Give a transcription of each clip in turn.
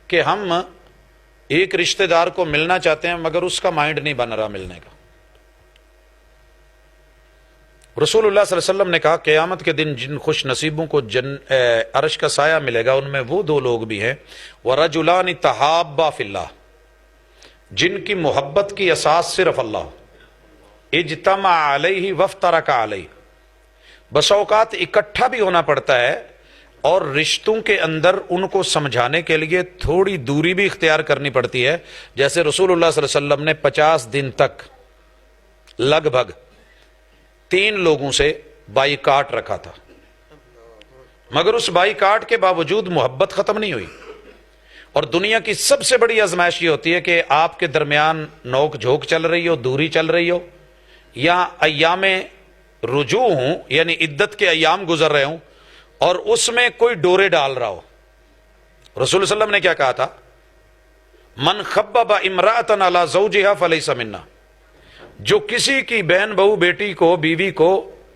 کہ ہم ایک رشتہ دار کو ملنا چاہتے ہیں مگر اس کا مائنڈ نہیں بن رہا ملنے کا. رسول اللہ صلی اللہ علیہ وسلم نے کہا قیامت کے دن جن خوش نصیبوں کو عرش کا سایہ ملے گا ان میں وہ دو لوگ بھی ہیں وَرَجُلَانِ تَحَابَّا فِي اللَّهِ، جن کی محبت کی اساس صرف اللہ، اجتمع علیہ وفترک علیہ. بس اوقات اکٹھا بھی ہونا پڑتا ہے اور رشتوں کے اندر ان کو سمجھانے کے لیے تھوڑی دوری بھی اختیار کرنی پڑتی ہے. جیسے رسول اللہ صلی اللہ علیہ وسلم نے 50 دن تک لگ بھگ 3 لوگوں سے بائی کاٹ رکھا تھا، مگر اس بائی کاٹ کے باوجود محبت ختم نہیں ہوئی. اور دنیا کی سب سے بڑی آزمائش یہ ہوتی ہے کہ آپ کے درمیان نوک جھوک چل رہی ہو، دوری چل رہی ہو، یا ایام رجوع ہوں یعنی عدت کے ایام گزر رہے ہوں اور اس میں کوئی ڈورے ڈال رہا ہو. رسول اللہ علیہ وسلم نے کیا کہا تھا؟ من خبب امرأة علی زوجہا فلیس منا، جو کسی کی بہن بہو بیٹی کو بیوی کو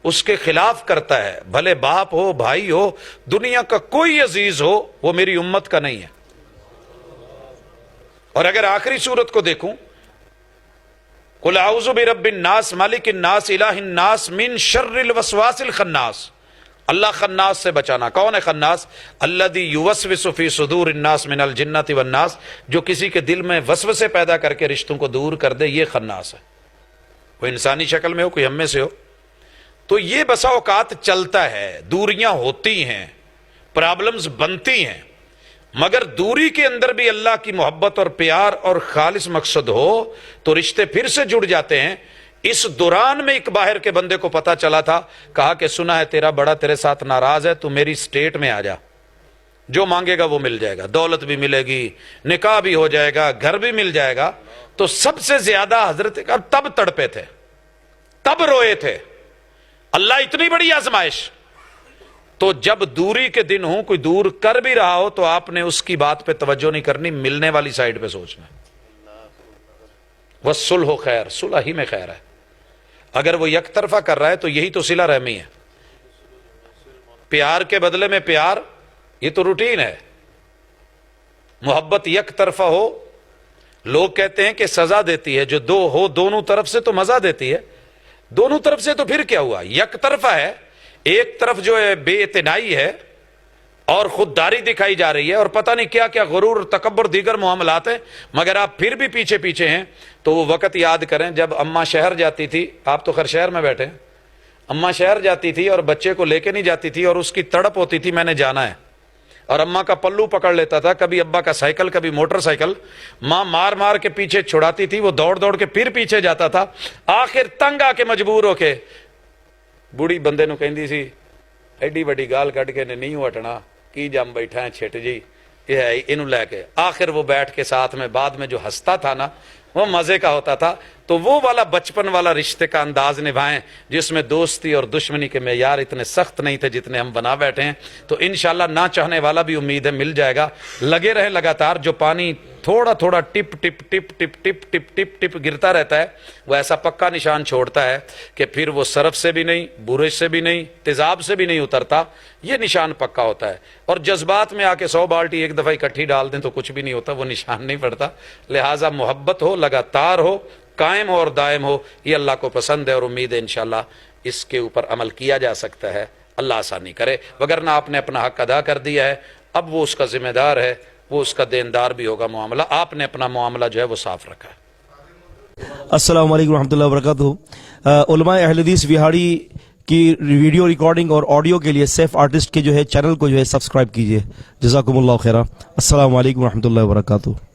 اس کے خلاف کرتا ہے، بھلے باپ ہو بھائی ہو دنیا کا کوئی عزیز ہو، وہ میری امت کا نہیں ہے. اور اگر آخری صورت کو دیکھوں، قل اعوذ برب الناس مالک الناس الہ الناس من شر الوسواس الخناس، اللہ خناس سے بچانا. کون ہے خناس؟ الذی یوسوس فی صدور الناس من الجنۃ والناس، جو کسی کے دل میں وسوسے پیدا کر کے رشتوں کو دور کر دے، یہ خناس ہے. کوئی انسانی شکل میں ہو، کوئی ہم میں سے ہو. تو یہ بسا اوقات چلتا ہے، دوریاں ہوتی ہیں، پرابلمز بنتی ہیں، مگر دوری کے اندر بھی اللہ کی محبت اور پیار اور خالص مقصد ہو تو رشتے پھر سے جڑ جاتے ہیں. اس دوران میں ایک باہر کے بندے کو پتا چلا تھا، کہا کہ سنا ہے تیرا بڑا تیرے ساتھ ناراض ہے، تو میری سٹیٹ میں آ جا، جو مانگے گا وہ مل جائے گا، دولت بھی ملے گی، نکاح بھی ہو جائے گا، گھر بھی مل جائے گا. تو سب سے زیادہ حضرت تب تڑپے تھے، تب روئے تھے. اللہ اتنی بڑی آزمائش. تو جب دوری کے دن ہوں، کوئی دور کر بھی رہا ہو تو آپ نے اس کی بات پہ توجہ نہیں کرنی، ملنے والی سائڈ پہ سوچنا. وَالصُّلْحُ خیر، صلح ہی میں خیر ہے. اگر وہ یک طرفہ کر رہا ہے تو یہی تو صلہ رحمی ہے. پیار کے بدلے میں پیار، یہ تو روٹین ہے. محبت یک طرفہ ہو، لوگ کہتے ہیں کہ سزا دیتی ہے، جو دو ہو دونوں طرف سے تو مزہ دیتی ہے، دونوں طرف سے تو پھر کیا ہوا؟ یک طرفہ ہے، ایک طرف جو ہے بے اعتنائی ہے اور خودداری دکھائی جا رہی ہے اور پتہ نہیں کیا کیا غرور تکبر دیگر معاملات ہیں، مگر آپ پھر بھی پیچھے پیچھے ہیں. تو وہ وقت یاد کریں جب اماں شہر جاتی تھی، آپ تو خیر شہر میں بیٹھے ہیں، اماں شہر جاتی تھی اور بچے کو لے کے نہیں جاتی تھی اور اس کی تڑپ ہوتی تھی میں نے جانا ہے، اور اماں کا پلو پکڑ لیتا تھا، کبھی ابا کا سائیکل کبھی موٹر سائیکل، ماں مار مار کے پیچھے چھڑاتی تھی، وہ دوڑ دوڑ کے پھر پیچھے جاتا تھا. آخر تنگ آ کے مجبور ہو کے بوڑھی بندے نو کہندی سی ایڈی وڈی گال کٹ کے نہیں ہٹنا، کی جم بیٹھا ہے چھٹ جی یہ ہے انہوں لے کے. آخر وہ بیٹھ کے ساتھ میں بعد میں جو ہنستا تھا نا وہ مزے کا ہوتا تھا. تو وہ والا بچپن والا رشتے کا انداز نبھائیں جس میں دوستی اور دشمنی کے معیار اتنے سخت نہیں تھے جتنے ہم بنا بیٹھے ہیں. تو انشاءاللہ نہ چاہنے والا بھی امید ہے مل جائے گا. لگے رہے لگاتار، جو پانی تھوڑا تھوڑا ٹپ ٹپ ٹپ ٹپ ٹپ ٹپ ٹپ ٹپ گرتا رہتا ہے وہ ایسا پکا نشان چھوڑتا ہے کہ پھر وہ صرف سے بھی نہیں، بورش سے بھی نہیں، تیزاب سے بھی نہیں اترتا. یہ نشان پکا ہوتا ہے. اور جذبات میں آ کے 100 بالٹی ایک دفعہ اکٹھی ڈال دیں تو کچھ بھی نہیں ہوتا، وہ نشان نہیں پڑتا. لہٰذا محبت ہو، لگاتار ہو، قائم ہو اور دائم ہو، یہ اللہ کو پسند ہے اور امید ہے انشاءاللہ اس کے اوپر عمل کیا جا سکتا ہے. اللہ آسانی کرے. وگرنہ آپ نے اپنا حق ادا کر دیا ہے، اب وہ اس کا ذمہ دار ہے، وہ اس کا دیندار بھی ہوگا. معاملہ آپ نے اپنا معاملہ جو ہے وہ صاف رکھا ہے. السلام علیکم ورحمۃ اللہ وبرکاتہ. علماء اہل حدیث وہاڑی کی ویڈیو ریکارڈنگ اور آڈیو کے لیے سیف آرٹسٹ کے جو ہے چینل کو جو ہے سبسکرائب کیجیے. جزاکم اللہ خیرہ. السلام علیکم ورحمۃ اللہ وبرکاتہ.